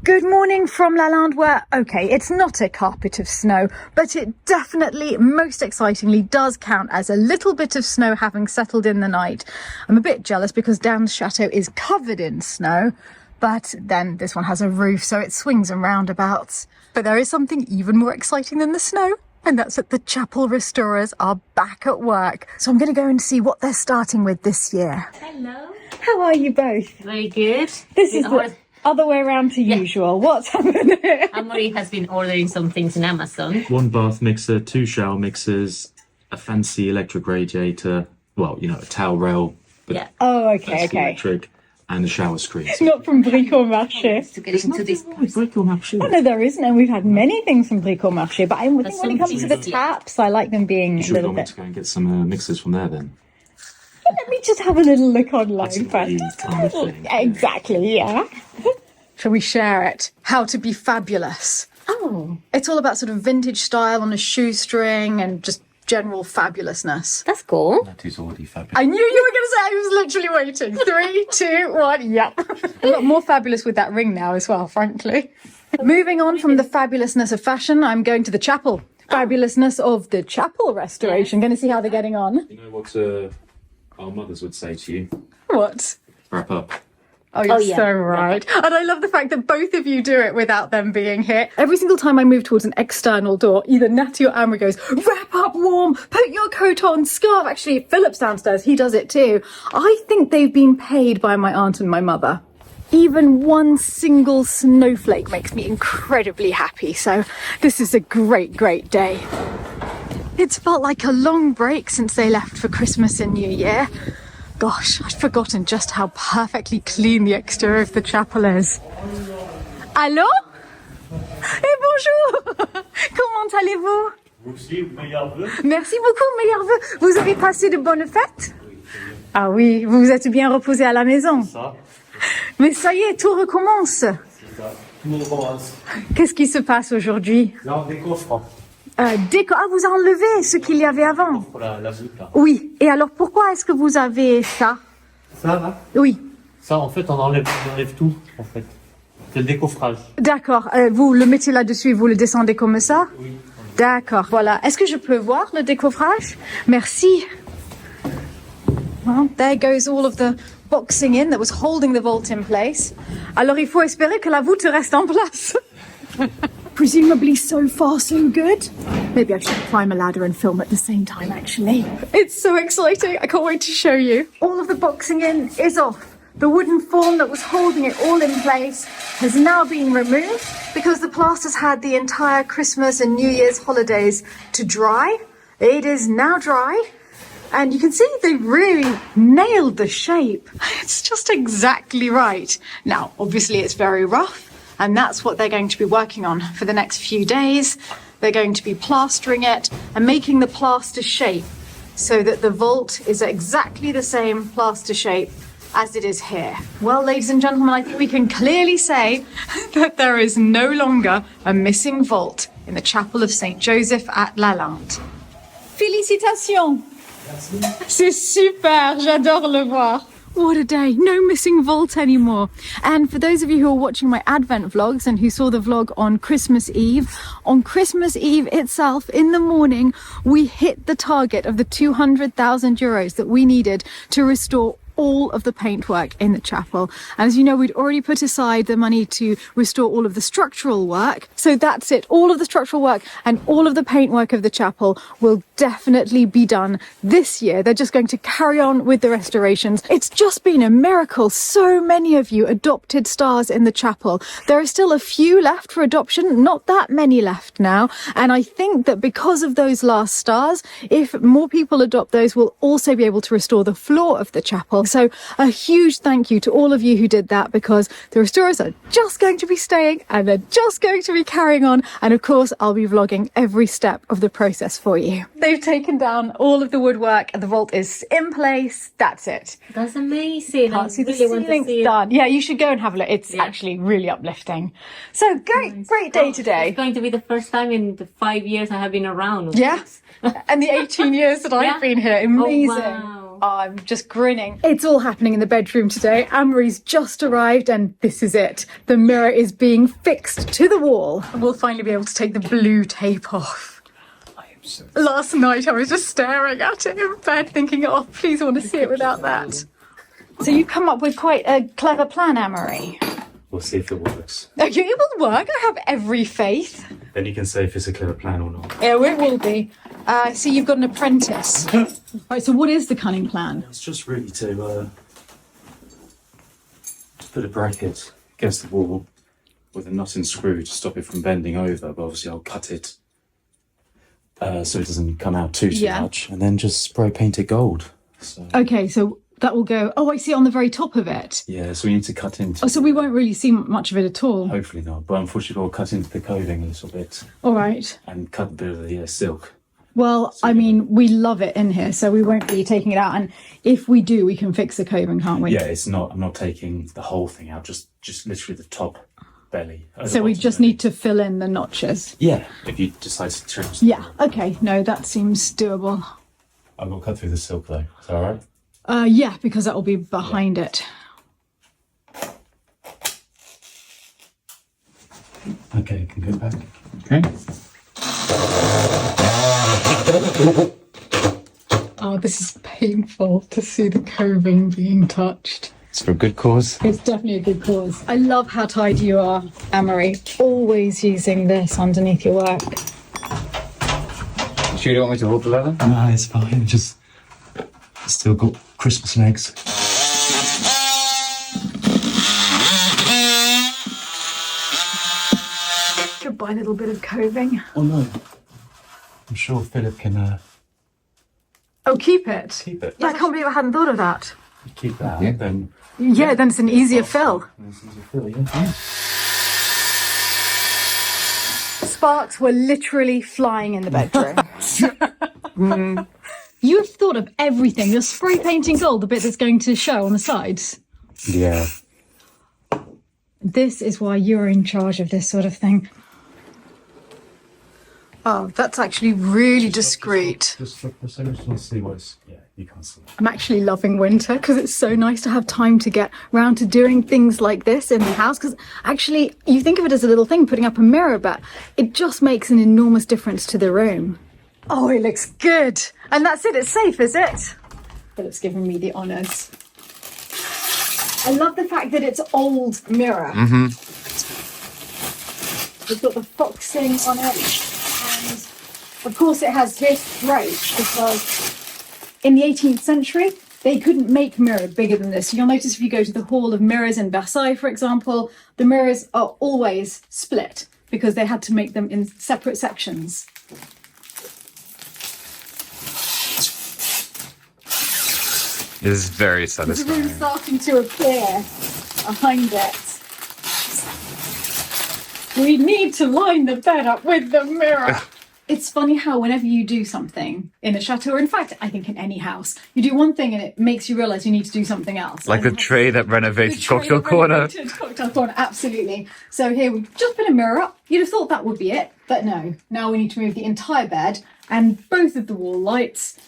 Good morning from Lalande, where, okay, it's not a carpet of snow, but it definitely, most excitingly, does count as a little bit of snow having settled in the night. I'm a bit jealous because Dan's chateau is covered in snow, but then this one has a roof, so it swings and roundabouts. But there is something even more exciting than the snow, and that's that the chapel restorers are back at work. So I'm going to go and see what they're starting with this year. Hello. How are you both? Very good. This is the other way around to usual. What's happening? Amory has been ordering some things in Amazon. 1 bath mixer, 2 shower mixers, a fancy electric radiator, well, you know, a towel rail. Yeah. Oh, okay. Electric, and a shower screen. Not from Brico Marché. To get into this place. Oh, no, there isn't, and we've had many things from Brico Marché, but I think when it comes to the taps, I like them being You a should little want me bit... to go and get some mixers from there then. Let me just have a little look online That's first. the kind of thing. Exactly, yeah. Shall we share it? How to be fabulous. Oh, It's all about sort of vintage style on a shoestring and just general fabulousness. that's cool. That is already fabulous. I knew you were going to say, I was literally waiting. 3, 2, 1, yep. A lot more fabulous with that ring now as well, frankly. Moving on from the fabulousness of fashion, I'm going to the chapel. Fabulousness of the chapel restoration. Going to see how they're getting on. You know what our mothers would say to you? What? Wrap up. Oh, you're yeah. so right. And I love the fact that both of you do it without them being here. Every single time I move towards an external door, either Natty or Amory goes, wrap up warm, put your coat on, scarf. Actually, Philip's downstairs, he does it too. I think they've been paid by my aunt and my mother. Even one single snowflake makes me incredibly happy. So this is a great, great day. It's felt like a long break since they left for Christmas and New Year. Gosh, I'd forgotten just how perfectly clean the exterior of the chapel is. Allô? Et bonjour! Comment allez-vous? Vous aussi, meilleurs vœux. Merci beaucoup, meilleurs vœux. Vous avez passé de bonnes fêtes? Ah oui, vous vous êtes bien reposé à la maison. Ça, Mais ça y est, tout recommence. c'est ça. Tout recommence. Qu'est-ce qui se passe aujourd'hui? Là, on décoffre. Ah, vous enlevez ce qu'il y avait avant. Pour la voûte, là. Oui. Et alors, pourquoi est-ce que vous avez ça? Ça, là. Oui. Ça, en fait, on enlève tout, en fait. C'est le décoffrage. D'accord. Vous le mettez là-dessus et vous le descendez comme ça? Oui. D'accord. Voilà. Est-ce que je peux voir le décoffrage? Merci. Well, there goes all of the boxing in that was holding the vault in place. Alors, il faut espérer que la voûte reste en place. Presumably so far so good. Maybe I should climb a ladder and film at the same time, actually. It's so exciting. I can't wait to show you. All of the boxing in is off. The wooden form that was holding it all in place has now been removed because the plaster's had the entire Christmas and New Year's holidays to dry. It is now dry. And you can see they really nailed the shape. It's just exactly right. Now, obviously it's very rough, and that's what they're going to be working on for the next few days. They're going to be plastering it and making the plaster shape so that the vault is exactly the same plaster shape as it is here. Well, ladies and gentlemen, I think we can clearly say that there is no longer a missing vault in the Chapel of St. Joseph at Lalande. Félicitations! C'est super, j'adore le voir. What a day, no missing vault anymore. And for those of you who are watching my Advent vlogs and who saw the vlog on Christmas Eve itself, in the morning, we hit the target of the 200,000 euros that we needed to restore all of the paintwork in the chapel. And as you know, we'd already put aside the money to restore all of the structural work. So that's it. All of the structural work and all of the paintwork of the chapel will definitely be done this year. They're just going to carry on with the restorations. It's just been a miracle. So many of you adopted stars in the chapel. There are still a few left for adoption, not that many left now. And I think that because of those last stars, if more people adopt those, we'll also be able to restore the floor of the chapel. So a huge thank you to all of you who did that, because the restorers are just going to be staying and they're just going to be carrying on. And of course, I'll be vlogging every step of the process for you. They've taken down all of the woodwork and the vault is in place. That's it. That's amazing. Can't see the ceiling's done. Yeah, you should go and have a look. It's actually really uplifting. So great day today. It's going to be the first time in the 5 years I have been around. Yeah. And the 18 years that I've been here. Amazing. Oh, wow. I'm just grinning. It's all happening in the bedroom today. Anne-Marie's just arrived and this is it. The mirror is being fixed to the wall. And we'll finally be able to take the blue tape off. Last night I was just staring at it in bed thinking, oh, please, I want to see it without that. So you've come up with quite a clever plan, Anne-Marie. We'll see if it works. Okay, it will work. I have every faith. Then you can say if it's a clever plan or not. Yeah, it will be. I see you've got an apprentice. Right, so what is the cunning plan? It's just really to put a bracket against the wall with a nut and screw to stop it from bending over. But obviously I'll cut it so it doesn't come out too much. And then just spray paint it gold. So. Okay, so that will go... Oh, I see, on the very top of it. Yeah, so we need to cut into... Oh, so we won't really see much of it at all. Hopefully not. But unfortunately we'll cut into the coving a little bit. All right. And cut a bit of the silk. Well, I mean, we love it in here, so we won't be taking it out. And if we do, we can fix the coving, can't we? Yeah, it's not... I'm not taking the whole thing out, just literally the top belly. So we just need to fill in the notches. Yeah, if you decide to trim. Yeah, okay. No, that seems doable. I will cut through the silk though. Is that all right? Yeah, because that will be behind it. Okay, you can go back. Okay. Oh, this is painful to see the coving being touched. It's for a good cause. It's definitely a good cause. I love how tidy you are, Anne-Marie. Always using this underneath your work. You sure you don't want me to hold the leather? No, it's fine. Just still got Christmas legs. Goodbye, little bit of coving. Oh no. I'm sure Philip can Oh, keep it. keep it. I can't believe I hadn't thought of that. Keep that. Yeah. Then Yeah, then it's an easier fill. Sparks were literally flying in the bedroom. You have thought of everything. You're spray painting gold, the bit that's going to show on the sides. Yeah. This is why you're in charge of this sort of thing. Oh, that's actually really discreet. Just look for a second. Just want to see what's. Yeah, you can't see. I'm actually loving winter because it's so nice to have time to get round to doing things like this in the house. Because actually, you think of it as a little thing, putting up a mirror, but it just makes an enormous difference to the room. Oh, it looks good. And that's it. It's safe, is it? Philip's giving me the honours. I love the fact that it's old mirror. Mm-hmm. We've got the foxing on it. And of course it has this throat because in the 18th century, they couldn't make mirror bigger than this. You'll notice if you go to the Hall of Mirrors in Versailles, for example, the mirrors are always split because they had to make them in separate sections. It is very There's a room satisfying. starting to appear behind it. We need to line the bed up with the mirror. It's funny how whenever you do something in a chateau, or in fact, I think in any house, you do one thing and it makes you realise you need to do something else. Like the And tray that renovated the tray Cocktail that Corner. renovated Cocktail Corner, absolutely. So here we've just put a mirror up. You'd have thought that would be it, but no. Now we need to move the entire bed and both of the wall lights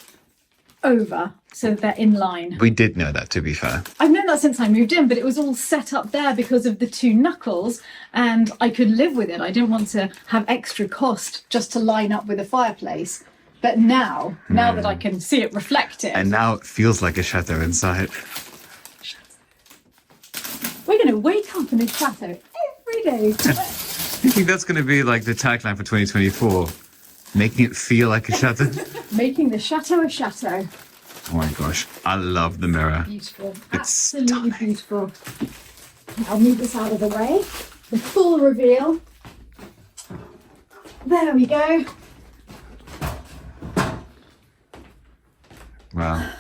over so that they're in line. We did know that, to be fair. I've known that since I moved in, but it was all set up there because of the two knuckles and I could live with it. I didn't want to have extra cost just to line up with a fireplace. But now that I can see it reflected, And now it feels like a chateau inside. we're going to wake up in a chateau every day. I think that's going to be like the tagline for 2024. Making it feel like a chateau. Making the chateau a chateau. Oh my gosh, I love the mirror. Beautiful. It's Absolutely beautiful. I'll move this out of the way. The full reveal. There we go. Wow.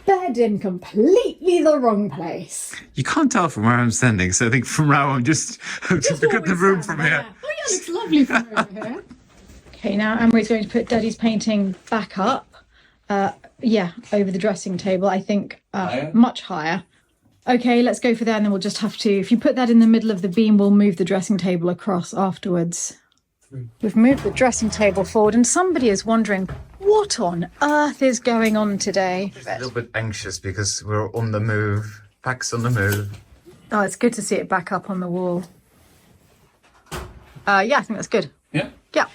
Bed in completely the wrong place. You can't tell from where I'm standing, so I think from now on, just look at the room from here. Oh yeah, it looks lovely from over here. Okay, now Anne-Marie's going to put Daddy's painting back up. Yeah, over the dressing table, I think much higher. Okay, let's go for that and then we'll just have to, if you put that in the middle of the beam, we'll move the dressing table across afterwards. We've moved the dressing table forward and somebody is wondering, what What on earth is going on today? A little bit anxious because we're on the move. Packs on the move. Oh, it's good to see it back up on the wall. Yeah, I think that's good. Yeah. Yeah.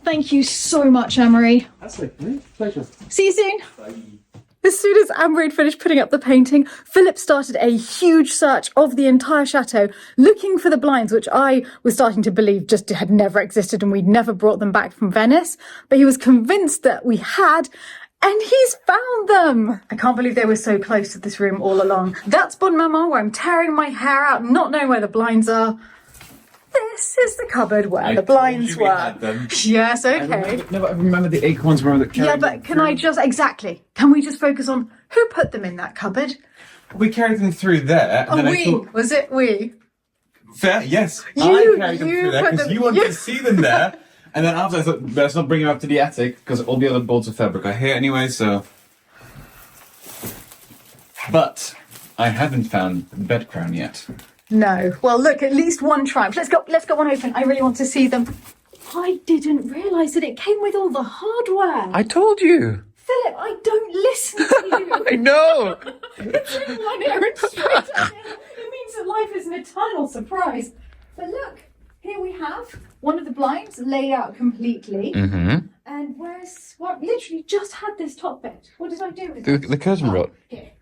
Thank you so much, Anne-Marie. That's okay. Pleasure. See you soon. As soon as Anne-Marie had finished putting up the painting, Philip started a huge search of the entire chateau, looking for the blinds, which I was starting to believe just had never existed and we'd never brought them back from Venice. But he was convinced that we had, and he's found them. I can't believe they were so close to this room all along. That's Bon Maman, where I'm tearing my hair out, not knowing where the blinds are. This is the cupboard where the blinds were. Yes, okay. I remember the acorns. Yeah, but can I just, exactly, can we just focus on who put them in that cupboard? We carried them through there. Oh, was it we? Fair, yes. I carried them through there because you wanted to see them there. And then after I thought, let's not bring them up to the attic because all the other bolts of fabric are here anyway, so. But I haven't found the bed crown yet. No. Well, look, at least one triumph. Let's get one open. I really want to see them. I didn't realise that it came with all the hardware. I told you. Philip, I don't listen to you. I know. It's in one ear and straight ahead. It means that life is an eternal surprise. But look, here we have one of the blinds laid out completely. Mm-hmm. And literally just had this top bit. What did I do with it? The curtain rod. Here.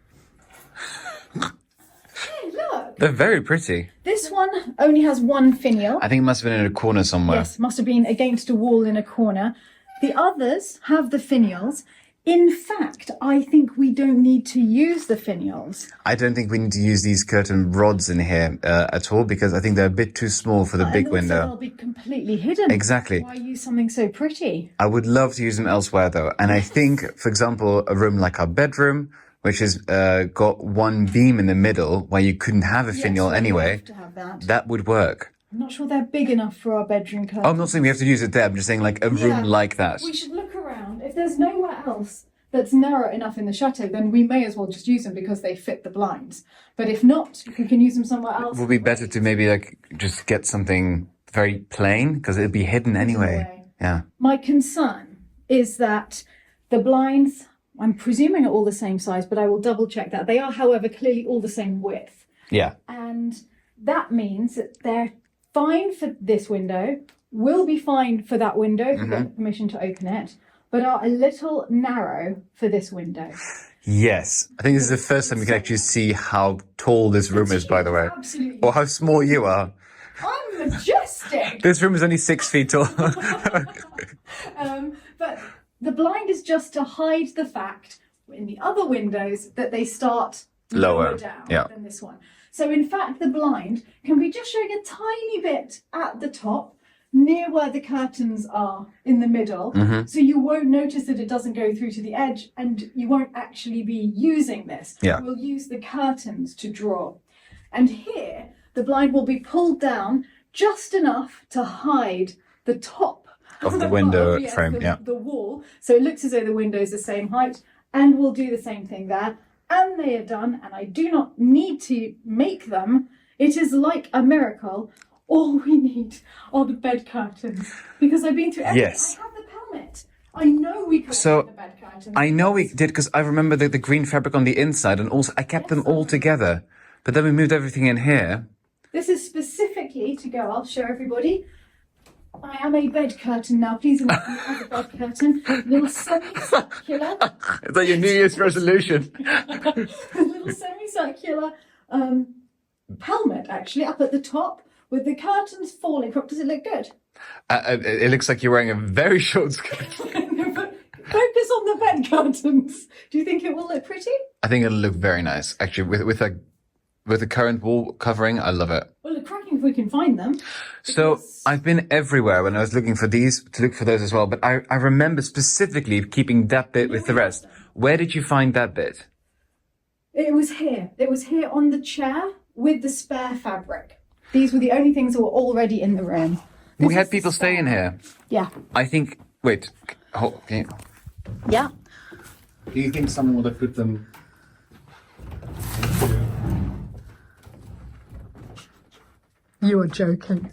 Hey, look. They're very pretty. This one only has one finial. I think it must have been in a corner somewhere. Yes, must have been against a wall in a corner. The others have the finials. In fact, I think we don't need to use the finials. I don't think we need to use these curtain rods in here at all because I think they're a bit too small for the big and also window. They'll be completely hidden. Exactly. Why use something so pretty? I would love to use them elsewhere though. And I think, for example, a room like our bedroom, which has got one beam in the middle where you couldn't have a finial anyway, have to have that. that would work. I'm not sure they're big enough for our bedroom curtains. I'm not saying we have to use it there. I'm just saying like a room like that. We should look around. If there's nowhere else that's narrow enough in the chateau, then we may as well just use them because they fit the blinds. But if not, if we can use them somewhere else. It would be better to maybe like just get something very plain because it'd be hidden anyway. Yeah. My concern is that the blinds, I'm presuming are all the same size, but I will double check that. They are, however, clearly all the same width. Yeah. And that means that they're fine for this window, will be fine for that window if we've got permission to open it, but are a little narrow for this window. Yes. I think this is the first time you can actually see how tall this room is, by the way. Absolutely. Or how small you are. I'm majestic. This room is only 6 feet tall. But the blind is just to hide the fact in the other windows that they start lower down than this one. So in fact, the blind can be just showing a tiny bit at the top, near where the curtains are in the middle. So you won't notice that it doesn't go through to the edge and you won't actually be using this. Yeah. We'll use the curtains to draw. And here, the blind will be pulled down just enough to hide the top Of the window frame, the wall. So it looks as though the window is the same height, and we'll do the same thing there. And they are done, and I do not need to make them. It is like a miracle. All we need are the bed curtains. Because I've been through everything. Yes. I have the pelmet. I know we could So, the bed curtains. I know we did because I remember the green fabric on the inside and also I kept them all together. But then we moved everything in here. This is specifically to go, I'll show everybody. I am a bed curtain now. Please imagine me as a bed curtain. Little semicircular. Is that your New Year's resolution? A little semicircular pelmet, actually, up at the top with the curtains falling from. Does it look good? It looks like you're wearing a very short skirt. Focus on the bed curtains. Do you think it will look pretty? I think it'll look very nice. Actually, with the current wall covering, I love it. Well, look, cracking if we can find them. So I've been everywhere when I was looking for these, to look for those as well. But I remember specifically keeping that bit with the rest. Where did you find that bit? It was here. It was here on the chair with the spare fabric. These were the only things that were already in the room. We had people stay in here. Yeah. I think. Wait. Okay. Yeah. Do you think someone would have put them? You are joking.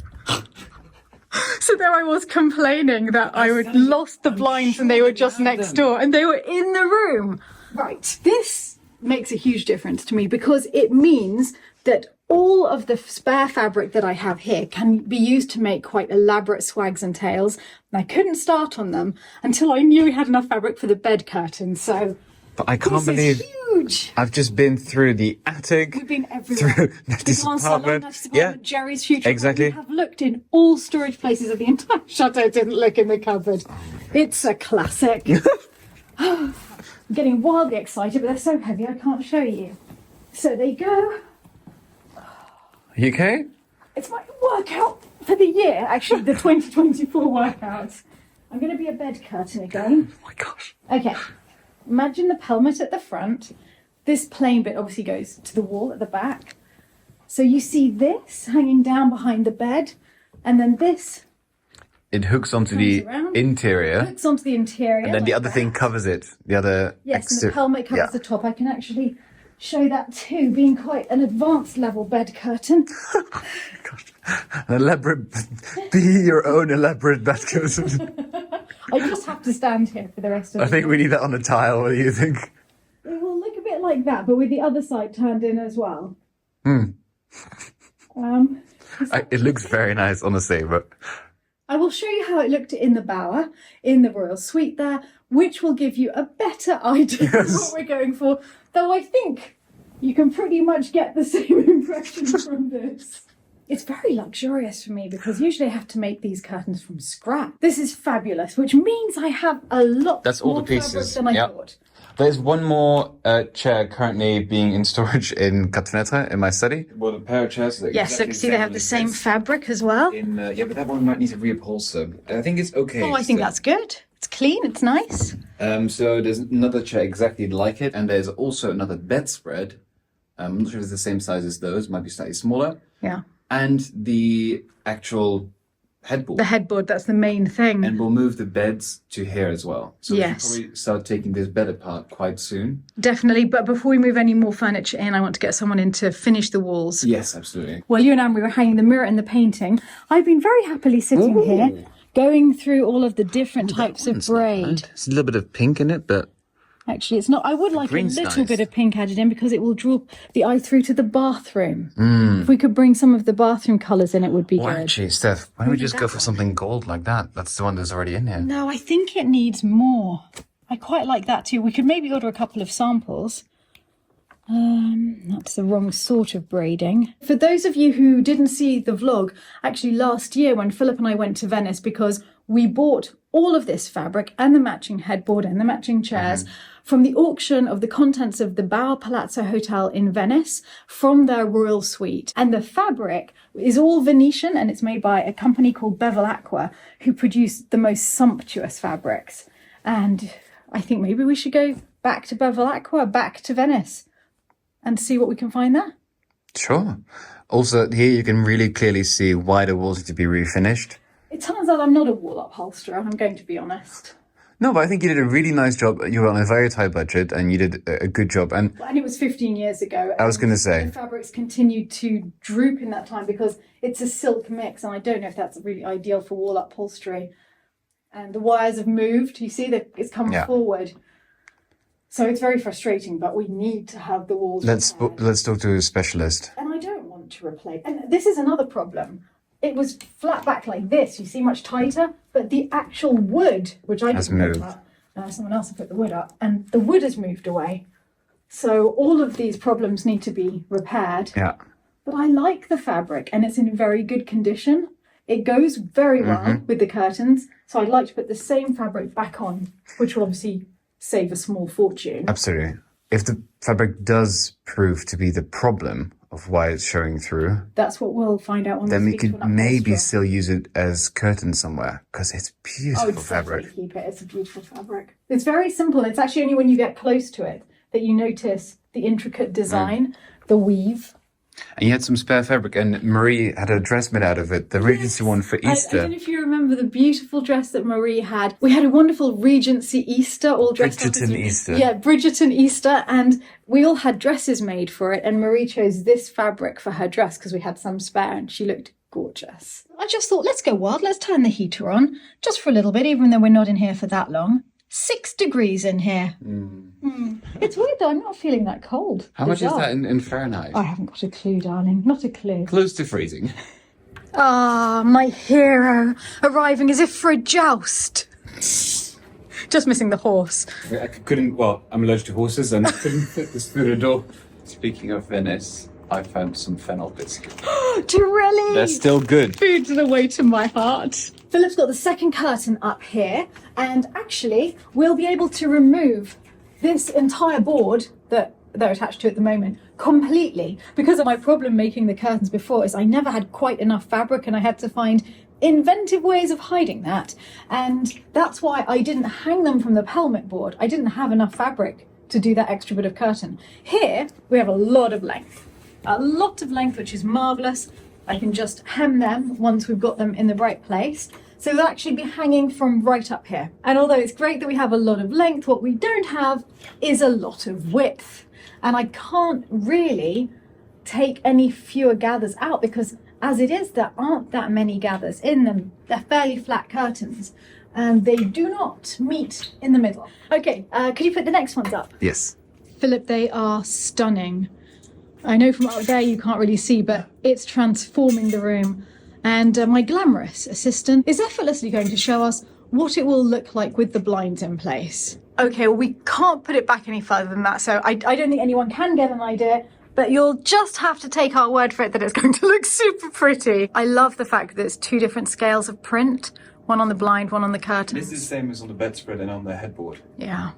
So there I was complaining that I would lost the blinds and they were just next door and they were in the room. Right. This makes a huge difference to me because it means that all of the spare fabric that I have here can be used to make quite elaborate swags and tails. And I couldn't start on them until I knew we had enough fabric for the bed curtain. So But I can't this believe is huge. I've just been through the attic. We've been everywhere. Through Nettie's apartment. Jerry's future. Exactly. We have looked in all storage places of the entire chateau. Didn't look in the cupboard. It's a classic. I'm getting wildly excited, but they're so heavy I can't show you. So there you go. You okay? It's my workout for the year, actually, the 2024 workout. I'm going to be a bed curtain again. Oh my gosh. Okay, imagine the pelmet at the front. This plain bit obviously goes to the wall at the back. So you see this hanging down behind the bed, and then this It hooks onto the around, interior, hooks onto the interior. and then the like other that. thing covers it. The other Yes, and the pelmet covers yeah. the top. I can actually show that too, being quite an advanced level bed curtain. An elaborate, be your own elaborate bed curtain. I just have to stand here for the rest of I the think we need that on a tile. What do you think? It will look a bit like that, but with the other side turned in as well. It looks very nice, honestly, but I will show you how it looked in the bower, in the royal suite there, which will give you a better idea of what we're going for. Though I think you can pretty much get the same impression from this. It's very luxurious for me because usually I have to make these curtains from scratch. This is fabulous, which means I have a lot That's all more the fabric pieces. than I Yep. thought. there's one more chair currently being in storage in Quatre in my study. Well, the pair of chairs. Are Yes, exactly look, see they have the same fabric as well. Yeah, but that one might need to reupholster. I think it's okay. Oh, I think still. that's good. It's clean, it's nice. So there's another chair exactly like it, and there's also another bedspread. I'm not sure if it's the same size as those. Might be slightly smaller. Yeah. And the actual headboard. The headboard, that's the main thing. And we'll move the beds to here as well. So Yes. we should probably start taking this bed apart quite soon. Definitely, but before we move any more furniture in, I want to get someone in to finish the walls. Yes, absolutely. While you and Anne, we were hanging the mirror and the painting, I've been very happily sitting here, going through all of the different types of braid. There's a little bit of pink in it, but Actually, it's not. I would like a green's little nice. bit of pink added in because it will draw the eye through to the bathroom. If we could bring some of the bathroom colours in, it would be well, good. actually, Steph, why don't we Maybe just that go for one. something gold like that? That's the one that's already in here. No, I think it needs more. I quite like that too. We could maybe order a couple of samples. That's the wrong sort of braiding. For those of you who didn't see the vlog, actually last year when Philip and I went to Venice, because we bought all of this fabric and the matching headboard and the matching chairs from the auction of the contents of the Bauer Palazzo Hotel in Venice from their royal suite. And the fabric is all Venetian and it's made by a company called Bevel Aqua, who produce the most sumptuous fabrics. And I think maybe we should go back to Bevel Aqua, back to Venice, and see what we can find there. Sure. Also, here you can really clearly see why the walls need to be refinished. It turns out I'm not a wall upholsterer, I'm going to be honest. No, but I think you did a really nice job. You were on a very tight budget and you did a good job. And And it was 15 years ago. I was and going to say, the fabrics continued to droop in that time because it's a silk mix, and I don't know if that's really ideal for wall upholstery. And the wires have moved. You see that it's come forward. So it's very frustrating, but we need to have the walls repaired. let's talk to a specialist. And I don't want to replace. And this is another problem. It was flat back like this, you see, much tighter, but the actual wood, which I Has didn't put moved. up, someone else had put the wood up, and the wood has moved away. So all of these problems need to be repaired. Yeah. But I like the fabric, and it's in very good condition. It goes very well with the curtains, so I'd like to put the same fabric back on, which will obviously save a small fortune. Absolutely. If the fabric does prove to be the problem of why it's showing through, That's what we'll find out when then we speak to could an maybe upholsterer. still use it as curtains somewhere because it's beautiful I'd fabric. definitely keep it. It's a beautiful fabric. It's very simple. It's actually only when you get close to it that you notice the intricate design, the weave. And you had some spare fabric, and Marie had a dress made out of it, the Regency one for I Easter. don't know if you remember the beautiful dress that Marie had. We had a wonderful Regency Easter, all dressed up as Bridgerton Easter. Yeah, Bridgerton Easter, and we all had dresses made for it. And Marie chose this fabric for her dress because we had some spare, and she looked gorgeous. I just thought, let's go wild. Let's turn the heater on just for a little bit, even though we're not in here for that long. 6 degrees in here. It's weird though, I'm not feeling that cold. How much is Bizarre. that in Fahrenheit? I haven't got a clue, darling. Not a clue. Close to freezing. Ah, my hero, arriving as if for a joust. Just missing the horse. I couldn't, well, I'm allergic to horses and I couldn't fit this through the door. Speaking of Venice, I found some fennel biscuits. Torelli! They're still good. Food to the way to my heart. Philip's got the second curtain up here, and actually we'll be able to remove this entire board that they're attached to at the moment completely, because of my problem making the curtains before is I never had quite enough fabric and I had to find inventive ways of hiding that, and that's why I didn't hang them from the pelmet board. I didn't have enough fabric to do that extra bit of curtain. Here we have a lot of length, which is marvelous. I can just hem them once we've got them in the right place. So they'll actually be hanging from right up here. And although it's great that we have a lot of length, what we don't have is a lot of width. And I can't really take any fewer gathers out because as it is, there aren't that many gathers in them. They're fairly flat curtains and they do not meet in the middle. Okay, could you put the next ones up? Yes. Philip, they are stunning. I know from out there you can't really see, but it's transforming the room. And my glamorous assistant is effortlessly going to show us what it will look like with the blinds in place. Okay, well, we can't put it back any further than that, so I don't think anyone can get an idea, but you'll just have to take our word for it that it's going to look super pretty. I love the fact that it's 2 different scales of print, one on the blind, one on the curtain. This is the same as on the bedspread and on the headboard. Yeah,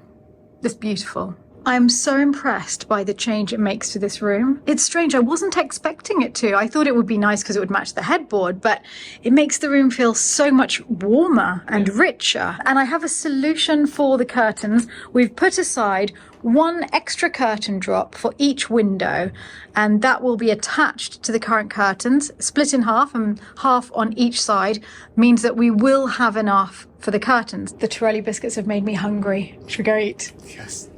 it's beautiful. I'm so impressed by the change it makes to this room. It's strange, I wasn't expecting it to. I thought it would be nice because it would match the headboard, but it makes the room feel so much warmer and richer. And I have a solution for the curtains. We've put aside 1 extra curtain drop for each window, and that will be attached to the current curtains, split in half, and half on each side means that we will have enough for the curtains. The Torelli biscuits have made me hungry. Should we go eat? Yes.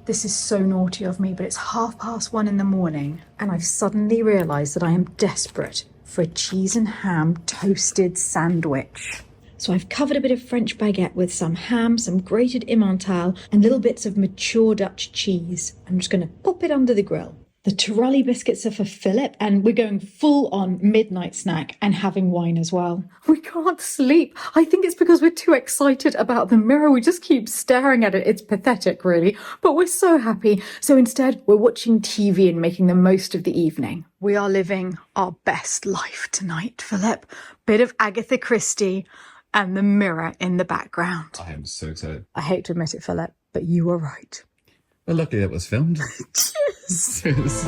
This is so naughty of me, but it's 1:30 in the morning, and I've suddenly realised that I am desperate for a cheese and ham toasted sandwich. So I've covered a bit of French baguette with some ham, some grated Emmental, and little bits of mature Dutch cheese. I'm just going to pop it under the grill. The Torelli biscuits are for Philip, and we're going full on midnight snack and having wine as well. We can't sleep. I think it's because we're too excited about the mirror. We just keep staring at it. It's pathetic, really, but we're so happy. So instead, we're watching TV and making the most of the evening. We are living our best life tonight, Philip. Bit of Agatha Christie and the mirror in the background. I am so excited. I hate to admit it, Philip, but you were right. Well, luckily that was filmed. Cheers.